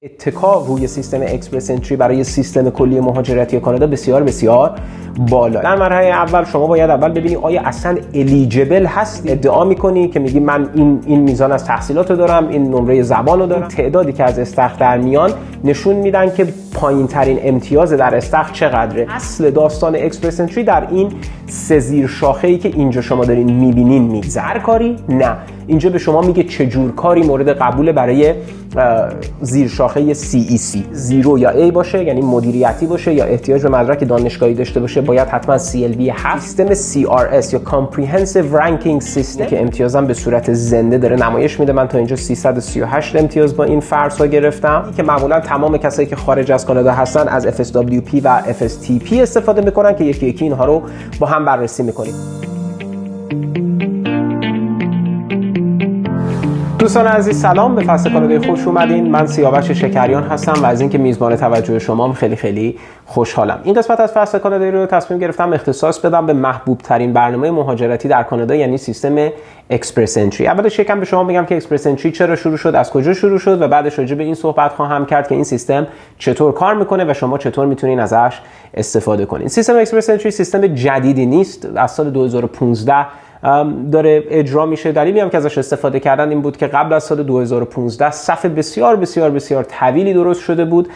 اتکا روی سیستم اکسپرس انتری برای سیستم کلی مهاجرتی کانادا بسیار بسیار بالا. در مرحله اول شما باید اول ببینی آیا اصلا الیجیبل هست. ادعا میکنی که میگی من این میزان از تحصیلاتو دارم، این نمره زبانو دارم، تعدادی که از استخر در میان نشون میدن که پایین ترین امتیاز در استخر چقدره. اصل داستان اکسپرس انتری در این سه زیر شاخه‌ای که اینجا شما دارین میبینین میگذره. کاری نه، اینجا به شما میگه چه جور کاری مورد قبول برای زیر شاخه CEC. 0 یا A باشه یعنی مدیریتی باشه یا احتیاج به مدرک دانشگاهی داشته باشه، باید حتما CLB 7. سیستم CRS یا Comprehensive Ranking System که امتیازم به صورت زنده داره نمایش میده. من تا اینجا 338 امتیاز با این فرض‌ها گرفتم که معمولا تمام کسایی که خارج از کانادا هستن از FSWP و FSTP استفاده میکنن که یکی یکی اینها رو با هم بررسی میکنیم. دوستان عزیز سلام، به فصل کانادای خوش اومدین. من سیاوش شکریان هستم و از اینکه میزبان توجه شما خیلی خیلی خوشحالم. این قسمت از فصل کانادایی رو تصمیم گرفتم اختصاص بدم به محبوب ترین برنامه مهاجرتی در کانادا، یعنی سیستم اکسپرس انتری. اولش یکم به شما بگم که اکسپرس انتری چرا شروع شد، از کجا شروع شد و بعدش راجع به این صحبت خواهم کرد که این سیستم چطور کار میکنه و شما چطور میتونین ازش استفاده کنین. سیستم اکسپرس انتری سیستم جدیدی نیست، از سال 2015 داره اجرا میشه. دلیلی هم که ازش استفاده کردن این بود که قبل از سال 2015 صف بسیار بسیار بسیار طویلی درست شده بود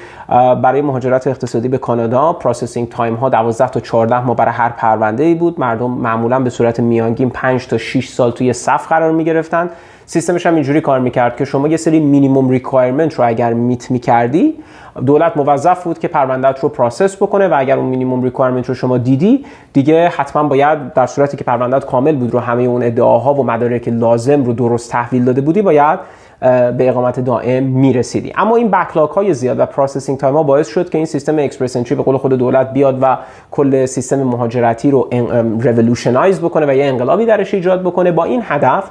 برای مهاجرت اقتصادی به کانادا. پروسسینگ تایم ها 12 تا 14 ماه برای هر پرونده ای بود. مردم معمولا به صورت میانگین 5 تا 6 سال توی صف قرار میگرفتن. سیستمش هم اینجوری کار میکرد که شما یه سری مینیمم ریکوایرمنت رو اگر میت میکردی، دولت موظف بود که پروندهت رو پروسس بکنه و اگر اون مینیمم ریکوایرمنت رو شما دیدی دیگه حتما باید در صورتی که پروندهت کامل بود رو همه اون ادعاها و مدارک لازم رو درست تحویل داده بودی باید به اقامت دائم میرسیدی. اما این بکلاگ های زیاد و پروسسینگ تایم ها باعث شد که این سیستم اکسپرس انتری به قول خود دولت بیاد و کل سیستم مهاجرتی رو ریولوشنایز بکنه و یه انقلابی درش ایجاد بکنه با این هدف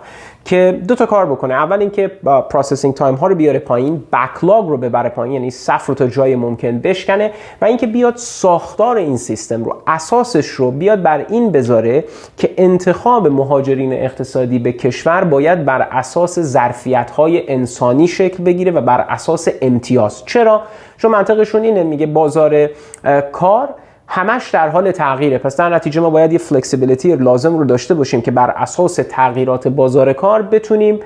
که دو تا کار بکنه. اول اینکه پروسسینگ تایم ها رو بیاره پایین، بکلاگ رو ببره پایین، یعنی صف رو تا جای ممکن بشکنه، و اینکه بیاد ساختار این سیستم رو، اساسش رو بیاد بر این بذاره که انتخاب مهاجرین اقتصادی به کشور باید بر اساس ظرفیت‌های انسانی شکل بگیره و بر اساس امتیاز. چرا؟ چون منطقشون اینه، میگه بازار کار همش در حال تغییره، پس در نتیجه ما باید یه فلکسیبیلیتی لازم رو داشته باشیم که بر اساس تغییرات بازار کار بتونیم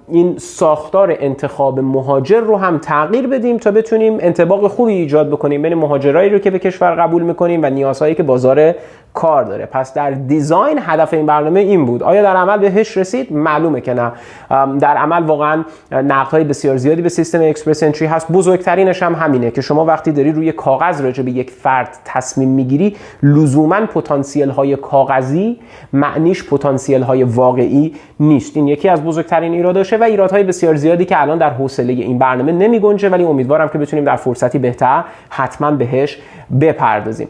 این ساختار انتخاب مهاجر رو هم تغییر بدیم تا بتونیم انطباق خوبی ایجاد بکنیم بین مهاجرایی رو که به کشور قبول میکنیم و نیازهایی که بازار کار داره. پس در دیزاین هدف این برنامه این بود. آیا در عمل بهش رسید؟ معلومه که نه. در عمل واقعا نقدهای بسیار زیادی به سیستم اکسپرس انتری هست. بزرگترینش هم همینه که شما وقتی داری روی کاغذ راجع به یک فرد تصمیم میگیری، لزوما پتانسیل های کاغذی معنیش پتانسیل های واقعی نیست. این یکی از بزرگترین ایراداشه و ایرادهای بسیار زیادی که الان در حوصله این برنامه نمی گنجه، ولی امیدوارم که بتونیم در فرصتی بهتر حتما بهش بپردازیم.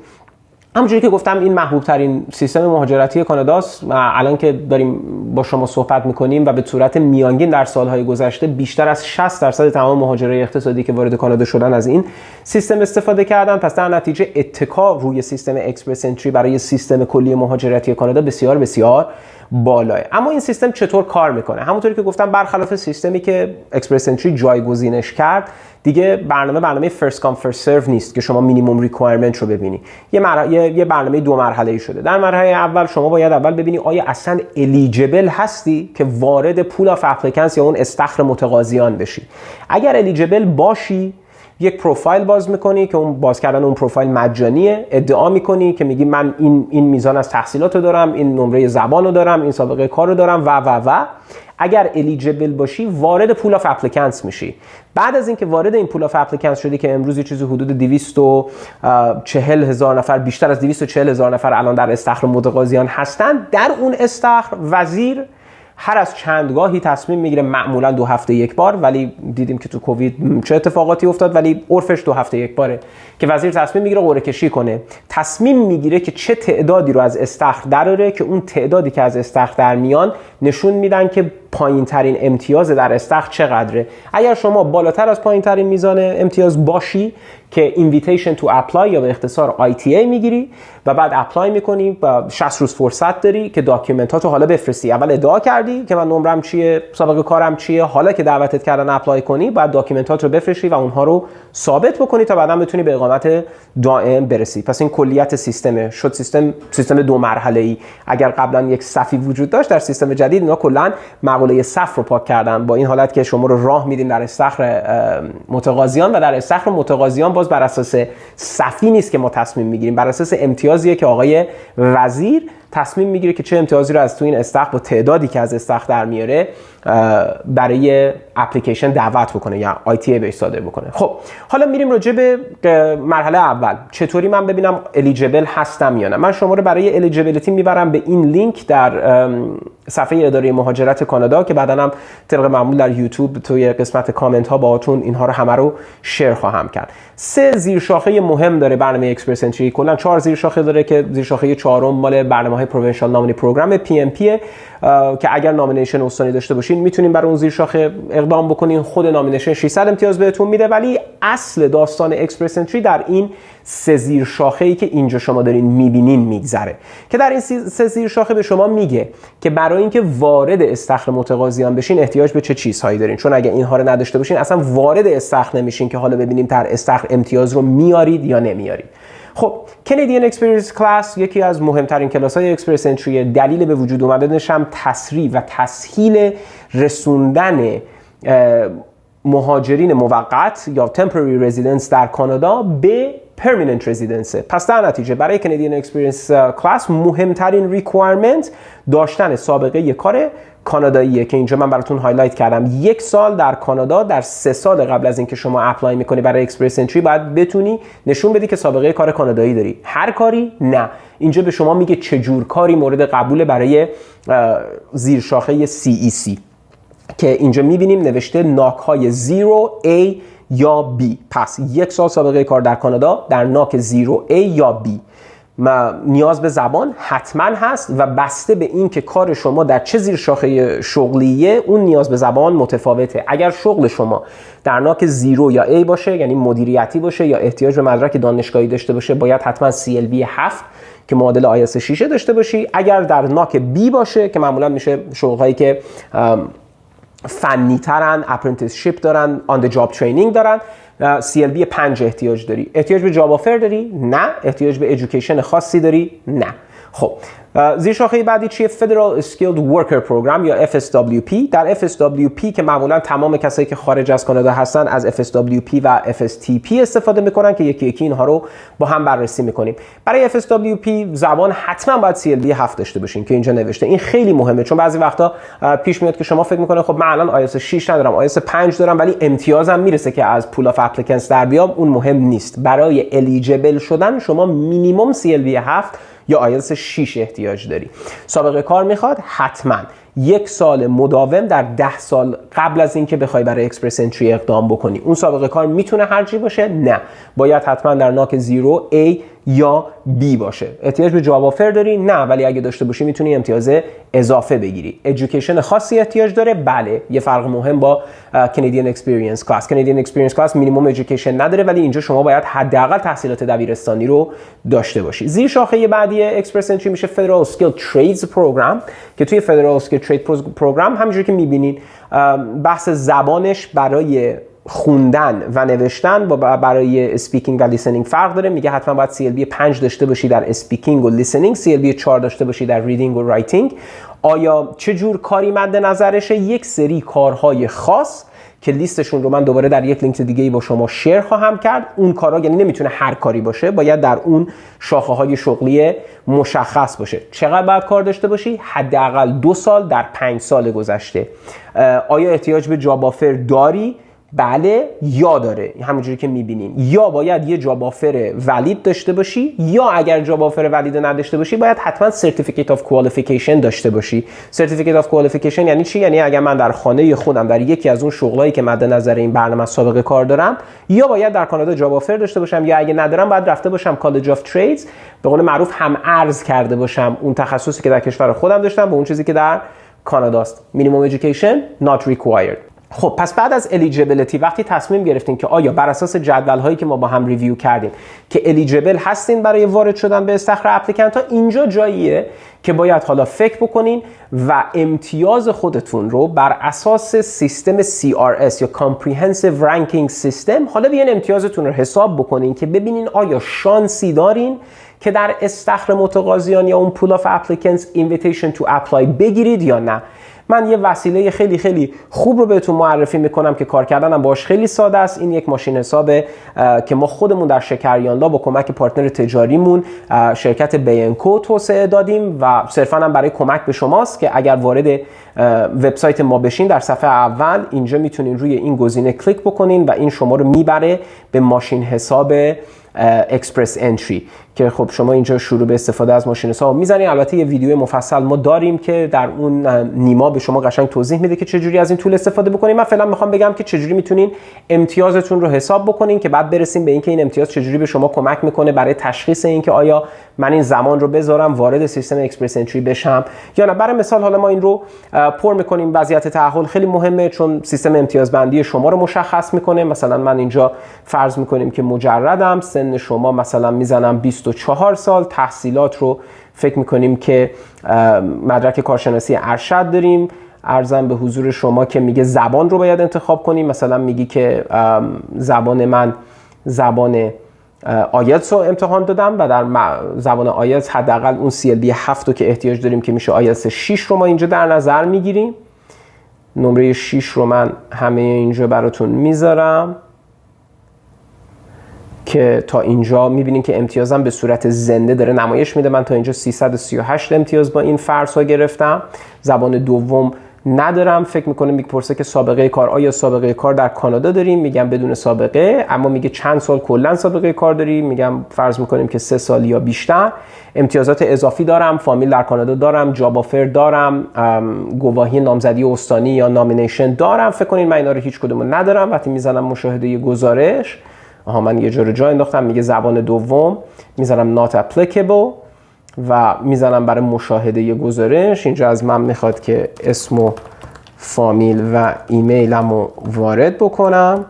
همونجوری که گفتم این محبوب ترین سیستم مهاجرتی کاناداست. الان که داریم با شما صحبت میکنیم و به صورت میانگین در سالهای گذشته بیشتر از 60% تمام مهاجرای اقتصادی که وارد کانادا شدن از این سیستم استفاده کردن. پس در نتیجه اتکا روی سیستم اکسپرس انتری برای سیستم کلی مهاجرتی کانادا بسیار بسیار بالاه. اما این سیستم چطور کار میکنه؟ همونطوری که گفتم برخلاف سیستمی که اکسپرس انتری جایگزینش کرد، دیگه برنامه فرست کام فرست سرو نیست که شما مینیمم ریکوایرمنت رو ببینی. یه برنامه دو مرحله‌ای شده. در مرحله اول شما باید اول ببینی آیا اصلا الیجیبل هستی که وارد پول آف اپلیکانس یا اون استخر متقاضیان بشی. اگر الیجیبل باشی، یک پروفایل باز میکنی که اون باز کردن اون پروفایل مجانیه. ادعا میکنی که میگی من این میزان از تحصیلاتو دارم، این نمره زبانو دارم، این سابقه کارو دارم و اگر الیجیبل باشی وارد پول آف اپلیکانس میشی. بعد از اینکه وارد این پول آف اپلیکانس شدی که امروز چیزی حدود 240,000 نفر، بیشتر از 240,000 نفر الان در استخر متقاضیان هستند، در اون استخر وزیر هر از چندگاهی تصمیم میگیره، معمولا 2 هفته یک بار، ولی دیدیم که تو کووید چه اتفاقاتی افتاد، ولی عرفش 2 هفته یک باره که وزیر تصمیم میگیره قرعه کشی کنه. تصمیم میگیره که چه تعدادی رو از استخر دراره که اون تعدادی که از استخر در میان نشون میدن که پایین ترین امتیاز در استخر چقدره. اگر شما بالاتر از پایین ترین میزان امتیاز باشی که invitation to apply یا به اختصار ITA میگیری و بعد اپلای میکنی و 60 روز فرصت داری که داکیومنتاتو حالا بفرستی. اول ادعا کردی که من نمرم چیه، سابقه کارم چیه، حالا که دعوتت کردن اپلای کنی بعد داکیومنتاتو بفرستی و اونها رو ثابت بکنی تا بعدا بتونی به اقامت دائم برسی. پس این کلیت سیستمه. شد سیستم دو مرحله‌ای. اگر قبلا یک صفی وجود داشت، در سیستم جدید اینا کلا مقوله صف رو پاک کردن با این حالت که شما رو راه میدیم در استخر متقاضیان و در استخر متقاضیان باز بر اساس صفی نیست که ما تصمیم میگیریم، بر اساس امتیازیه که آقای وزیر تصمیم میگیره که چه امتیازی رو از تو این استخر با تعدادی که از استخر در میاره برای اپلیکیشن دعوت بکنه یا ITA بهش صادر بکنه. خب حالا میریم راجع به مرحله اول. چطوری من ببینم الیجیبل هستم یا نه؟ من شما رو برای الیجیبیلیتی میبرم به این لینک در صفحه اداره مهاجرت کانادا که بعداً هم طبق معمول در یوتیوب توی قسمت کامنت ها باهاتون اینها رو همه رو شیر خواهم کرد. 3 زیرشاخه مهم داره برنامه اکسپرس انتری. کلا 4 زیرشاخه داره که زیرشاخه 4م مال برنامه‌های پروینشال نامینی پروگرام PMP که اگر نامینیشن استانی داشته باشین میتونین برای اون زیرشاخه اقدام بکنین. خود نامینیشن 600 امتیاز بهتون میده، ولی اصل داستان اکسپرس انتری در این 3 زیرشاخه‌ای که اینجا شما دارین میبینین میگذره که در این 3 زیرشاخه به شما میگه که برای اینکه وارد استخر متقاضیان بشین احتیاج به چه چیزهایی دارین، چون اگه اینها رو نداشته باشین اصلا وارد استخر نمیشین که حالا ببینیم در استخر امتیاز رو میارید یا نمیارید. خب Canadian Experience Class یکی از مهمترین کلاس‌های اکسپرس انتری. دلیل به وجود اومدنش هم تسریع و تسهیل رسوندن مهاجرین موقت یا temporary residence در کانادا به permanent residence. پس در نتیجه برای Canadian Experience Class مهمترین requirement داشتن سابقه کار کاناداییه که اینجا من براتون هایلایت کردم. 1 سال در کانادا در 3 سال قبل از اینکه شما اپلای میکنی برای اکسپرس انتری باید بتونی نشون بدی که سابقه کار کانادایی داری. هر کاری نه، اینجا به شما میگه چه جور کاری مورد قبول برای زیرشاخه CEC که اینجا میبینیم نوشته ناک‌های 0A یا B. پس 1 سال سابقه کار در کانادا در ناک 0A یا B. نیاز به زبان حتما هست و بسته به این که کار شما در چه زیر شاخه شغلیه اون نیاز به زبان متفاوته. اگر شغل شما در ناک 0 یا A باشه یعنی مدیریتی باشه یا احتیاج به مدرک دانشگاهی داشته باشه باید حتما CLB 7 که معادل IS 6 داشته باشی. اگر در ناک B باشه که معمولا میشه شغل‌هایی که فنی ترن، اپرنتیسشیپ دارن، آن دی جاب ترینینگ دارن، CLB 5 احتیاج داری. احتیاج به جاب آفر داری؟ نه. احتیاج به ادویکیشن خاصی داری؟ نه. خب زیر شاخه بعدی چیه؟ Federal Skilled Worker Program یا FSWP. در FSWP که معمولا تمام کسایی که خارج از کانادا هستن از FSWP و FSTP استفاده میکنن که یکی یکی اینها رو با هم بررسی میکنیم. برای FSWP زبان حتما باید CLB 7 داشته باشین که اینجا نوشته. این خیلی مهمه چون بعضی وقتا پیش میاد که شما فکر میکنه خب من الان IS 6 ندارم، IS 5 دارم ولی امتیازم میرسه که از پول اف اپلیکنتس در بیام. اون مهم نیست. برای الیجیبل شدن شما مینیمم CLB 7 یا IELTS 6 احتیاج داری. سابقه کار میخواد حتما 1 سال مداوم در 10 سال قبل از اینکه بخوای برای اکسپرس انتری اقدام بکنی. اون سابقه کار میتونه هرچی باشه؟ نه، باید حتما در ناک 0A یا B باشه. احتیاج به جاب آفر داری؟ نه، ولی اگه داشته باشی میتونی امتیاز اضافه بگیری. ادویکیشن خاصی احتیاج داره؟ بله. یه فرق مهم با Canadian Experience Class. Canadian Experience Class مینیمم ادویکیشن نداره ولی اینجا شما باید حداقل تحصیلات دبیرستانی رو داشته باشی. زیر شاخه بعدی اکسپرس انتری میشه Federal Skilled Trades Program که توی Federal Skilled Trade Program همونجوری که میبینین بحث زبانش برای خوندن و نوشتن با برای اسپیکینگ و لیسنینگ فرق داره. میگه حتما باید CLB 5 داشته باشی در اسپیکینگ و لیسنینگ، CLB 4 داشته باشی در ریدینگ و رایتینگ. آیا چه جور کاری مد نظرشه؟ یک سری کارهای خاص که لیستشون رو من دوباره در یک لینک دیگه با شما شیر خواهم کرد. اون کارا یعنی نمیتونه هر کاری باشه، باید در اون شاخه‌های شغلی مشخص باشه. چقدر باید کار داشته باشی؟ حداقل 2 سال در 5 سال گذشته. آیا احتیاج به جاب آفر داری؟ بله یا داره، همونجوری که میبینین. یا باید یه جاب آفر ولید داشته باشی یا اگر جاب آفر ولید نداشته باشی باید حتما سرتیفیکیت آف کوالیفیکیشن داشته باشی. سرتیفیکیت آف کوالیفیکیشن یعنی چی؟ یعنی اگر من در خانه خودم در یکی از اون شغلایی که مد نظر این برنامه سابقه کار دارم یا باید در کانادا جاب آفر داشته باشم یا اگه ندارم باید رفته باشم کالج آف تریدز، به قول معروف هم ارز کرده باشم اون تخصصی که در کشور خودم داشتم با اون چیزی که در کاناداست. مینیمم ادویکیشن not required. خب پس بعد از الیجیبیلیتی وقتی تصمیم گرفتین که آیا بر اساس جدول هایی که ما با هم ریویو کردیم که الیجیبل هستین برای وارد شدن به استخر اپلیکنت ها، اینجا جاییه که باید حالا فکر بکنین و امتیاز خودتون رو بر اساس سیستم CRS یا Comprehensive Ranking System حالا بیان امتیازتون رو حساب بکنین که ببینین آیا شانسی دارین که در استخر متقاضیان یا اون پول آف اپلیکنتس اینویتیشن تو اپلای بگیرید یا نه. من یه وسیله خیلی خیلی خوب رو بهتون معرفی میکنم که کار کردنم باش خیلی ساده است. این یک ماشین حسابه که ما خودمون در شکریانلا با کمک پارتنر تجاریمون شرکت بینکو توسعه دادیم و صرفاً هم برای کمک به شماست که اگر وارد وبسایت ما بشین در صفحه اول اینجا میتونین روی این گزینه کلیک بکنین و این شما رو میبره به ماشین حساب اکسپرس انتری که خب شما اینجا شروع به استفاده از ماشین حساب میزنید. البته یه ویدیو مفصل ما داریم که در اون نیما به شما قشنگ توضیح میده که چجوری از این طول استفاده بکنید. من فعلا میخوام بگم که چجوری میتونین امتیازتون رو حساب بکنین که بعد برسیم به اینکه این امتیاز چجوری به شما کمک میکنه برای تشخیص اینکه آیا من این زمان رو بذارم وارد سیستم اکسپرس انتری بشم یا نه. برای مثال حالا ما این رو پر میکنیم. وضعیت تأهل خیلی مهمه چون سیستم امتیازبندی شما رو مشخص میکنه. مثلا من اینجا فرض میکنیم که مجردم، سن شما مثلا میزنم 24 سال، تحصیلات رو فکر میکنیم که مدرک کارشناسی ارشد داریم. عرضم به حضور شما که میگه زبان رو باید انتخاب کنیم. مثلا میگی که زبان آیلتس رو امتحان دادم و در زبان آیلتس حداقل اون CLB 7 رو که احتیاج داریم که میشه آیلتس 6 رو ما اینجا در نظر میگیریم. نمره 6 رو من همه اینجا براتون میذارم که تا اینجا میبینین که امتیازم به صورت زنده داره نمایش میده. من تا اینجا 338 امتیاز با این فرض‌ها گرفتم. زبان دوم ندارم. فکر میکنه میپرسه که سابقه کار، آیا سابقه کار در کانادا داریم؟ میگم بدون سابقه، اما میگه چند سال کلا سابقه کار داری؟ میگم فرض میکنیم که 3 سال یا بیشتر. امتیازات اضافی دارم، فامیل در کانادا دارم، جاب آفر دارم، گواهی نامزدی استانی یا نامینیشن دارم. فکر کنین من اینا رو هیچ کدومو ندارم. وقتی میزنم مشاهده گزارش، من یه جا انداختم، میگه زبان دوم، میذارم not applicable و میزنم برای مشاهده گزارش. اینجا از من میخواد که اسم و فامیل و ایمیلم رو وارد بکنم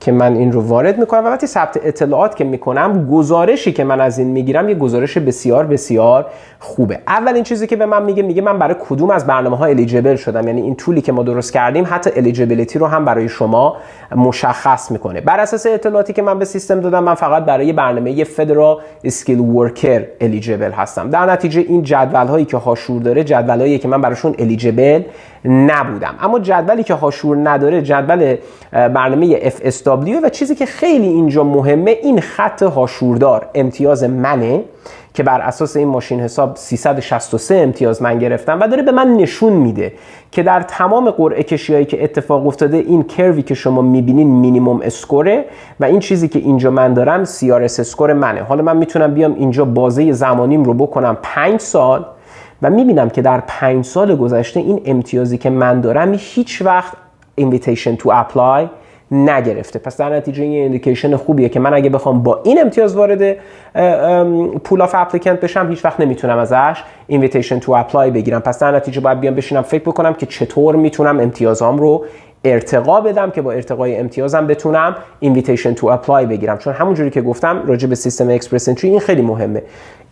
که من این رو وارد میکنم و وقتی ثبت اطلاعات که میکنم گزارشی که من از این میگیرم یه گزارش بسیار بسیار خوبه. اولین چیزی که به من میگه من برای کدوم از برنامه‌ها الیجیبل شدم. یعنی این تولی که ما درست کردیم حتی الیجیبیلیتی رو هم برای شما مشخص میکنه. بر اساس اطلاعاتی که من به سیستم دادم من فقط برای برنامه فدرال اسکیل ورکر الیجیبل هستم. در نتیجه این جدول هایی که هاشور داره جدولایی که من براشون الیجیبل نبودم. اما جدولی که هاشور نداره جدول برنامه FSW و چیزی که خیلی اینجا مهمه این خط هاشوردار امتیاز منه که بر اساس این ماشین حساب 363 امتیاز من گرفتم و داره به من نشون میده که در تمام قرعه کشی‌هایی که اتفاق افتاده این کروی که شما میبینین مینیمم اسکوره و این چیزی که اینجا من دارم CRS اسکور منه. حالا من میتونم بیام اینجا بازه زمانیم رو بکنم 5 سال و میبینم که در 5 سال گذشته این امتیازی که من دارم هیچ وقت invitation to apply نگرفته. پس در نتیجه این ایندیکیشن خوبیه که من اگه بخوام با این امتیاز وارد پول آف اپلیکنت بشم هیچ وقت نمیتونم ازش invitation to apply بگیرم. پس در نتیجه باید بیام بشینم فکر بکنم که چطور میتونم امتیازام رو ارتقا بدم که با ارتقای امتیازم بتونم invitation to apply بگیرم. چون همونجوری که گفتم راجع به سیستم اکسپرس انتری این خیلی مهمه.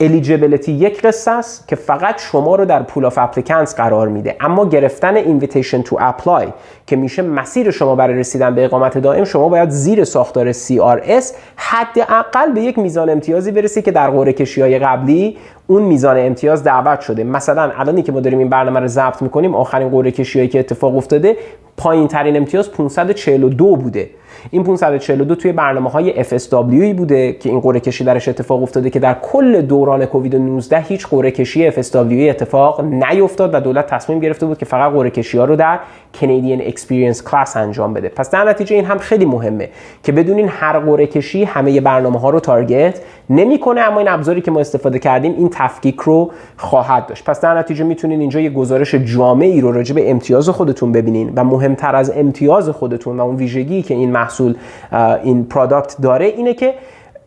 الیجیبیلیتی یک قصه است که فقط شما رو در پول آف اپلیکنتس قرار میده، اما گرفتن invitation to apply که میشه مسیر شما برای رسیدن به اقامت دائم، شما باید زیر ساختار CRS حداقل به یک میزان امتیازی برسی که در قرعه کشی‌های قبلی اون میزان امتیاز دعوت شده. مثلا الانی که ما داریم این برنامه رو ضبط میکنیم آخرین قرعه کشی‌هایی که اتفاق افتاده پایین ترین امتیاز 542 بوده. این 542 توی برنامه‌های FSWی بوده که این قرعه کشی درش اتفاق افتاده که در کل دوران کووید 19 هیچ قرعه کشی FSWی اتفاق نیفتاد و دولت تصمیم گرفته بود که فقط قرعه کشی‌ها رو در Canadian Experience Class انجام بده. پس در نتیجه این هم خیلی مهمه که بدونین هر قرعه کشی همه برنامه‌ها رو تارگت نمی‌کنه، اما این ابزاری که ما استفاده کردیم این تفکیک رو خواهد داشت. پس در نتیجه میتونین اینجا یه گزارش جامعی رو راجع به امتیاز خودتون ببینین و مهمتر از امتیاز خودتون و اون ویژگی که این محصول این پروداکت داره اینه که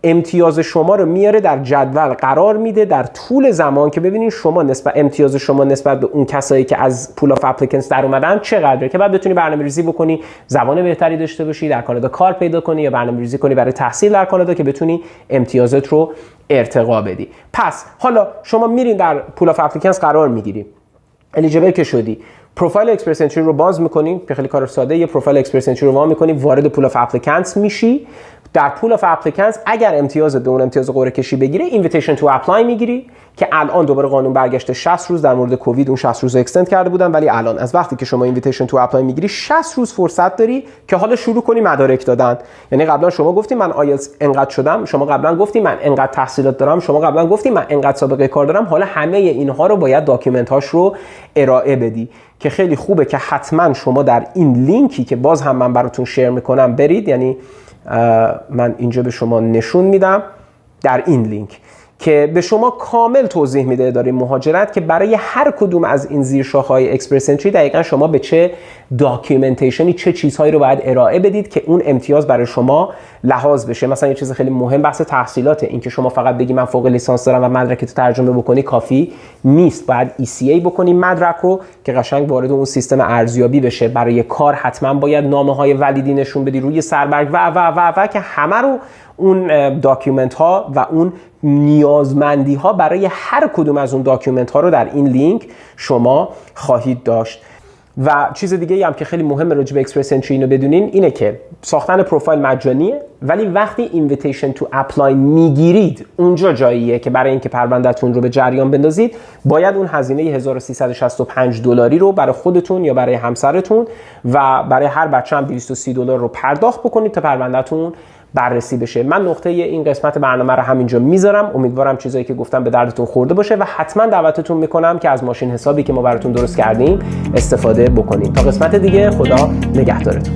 امتیاز شما رو میاره در جدول قرار میده در طول زمان که ببینید شما امتیاز شما نسبت به اون کسایی که از پول آف اپلیکنتس در اومدن چقدره، که بعد بتونی برنامه‌ریزی بکنی، زبان بهتری داشته باشی، در کانادا کار پیدا کنی یا برنامه‌ریزی کنی برای تحصیل در کانادا که بتونی امتیازات رو ارتقا بدی. پس حالا شما میرین در پول آف اپلیکنتس قرار میگیری، الیجیبل که شدی، پروفایل اکسپرس انتری رو باز می‌کنی، خیلی کار ساده، یه پروفایل اکسپرس انتری رو وا می‌کنی، وارد پول آف اپلیکنتس میشی. در پول آف اپلیکنتس اگر امتیازت به اون امتیاز قرعه کشی بگیره، اینویتیشن تو اپلای میگیری که الان دوباره قانون برگشته 60 روز، در مورد کووید اون 60 روز رو اکستند کرده بودن، ولی الان از وقتی که شما اینویتیشن تو اپلای میگیری 60 روز فرصت داری که حالا شروع کنی مدارک دادن. یعنی قبلا شما گفتی من آیلتس انقدر شدم، شما قبلا گفتی من انقدر تحصیلات دارم، شما قبلا گفتی من انقدر سابقه کار دارم، حالا همه اینها رو باید داکیومنت هاش رو ارائه بدی که خیلی خوبه که حتما شما در این لینکی که باز هم من براتون شیر میکنم برید. یعنی من اینجا به شما نشون میدم در این لینک که به شما کامل توضیح میده اداره مهاجرت که برای هر کدوم از این زیرشاخه‌های اکسپرس انتری دقیقاً شما به چه داکیومنتیشنی، چه چیزهایی رو باید ارائه بدید که اون امتیاز برای شما لحاظ بشه. مثلا یه چیز خیلی مهم بحث تحصیلاته، این که شما فقط بگی من فوق لیسانس دارم و مدرکتو ترجمه بکنی کافی نیست، باید ECA بکنی مدرک رو که قشنگ وارد اون سیستم ارزیابی بشه. برای کار حتما باید نامه‌های ولیدی نشون بدی روی سربرگ و که همه رو اون داکیومنت ها و اون نیازمندی ها برای هر کدوم از اون داکیومنت ها رو در این لینک شما خواهید داشت. و چیز دیگه هم که خیلی مهمه راجع به اکسپرس انتری اینو بدونین اینه که ساختن پروفایل مجانیه، ولی وقتی اینویتیشن تو اپلای میگیرید اونجا جاییه که برای اینکه پروندهتون رو به جریان بندازید باید اون هزینه $1365 رو برای خودتون یا برای همسرتون و برای هر بچه هم $230 رو پرداخت بکنید تا پروندهتون بررسی بشه. من نقطه این قسمت برنامه رو همینجا میذارم. امیدوارم چیزایی که گفتم به دردتون خورده باشه و حتما دعوتتون میکنم که از ماشین حسابی که ما براتون درست کردیم استفاده بکنید. تا قسمت دیگه، خدا نگهدارتون.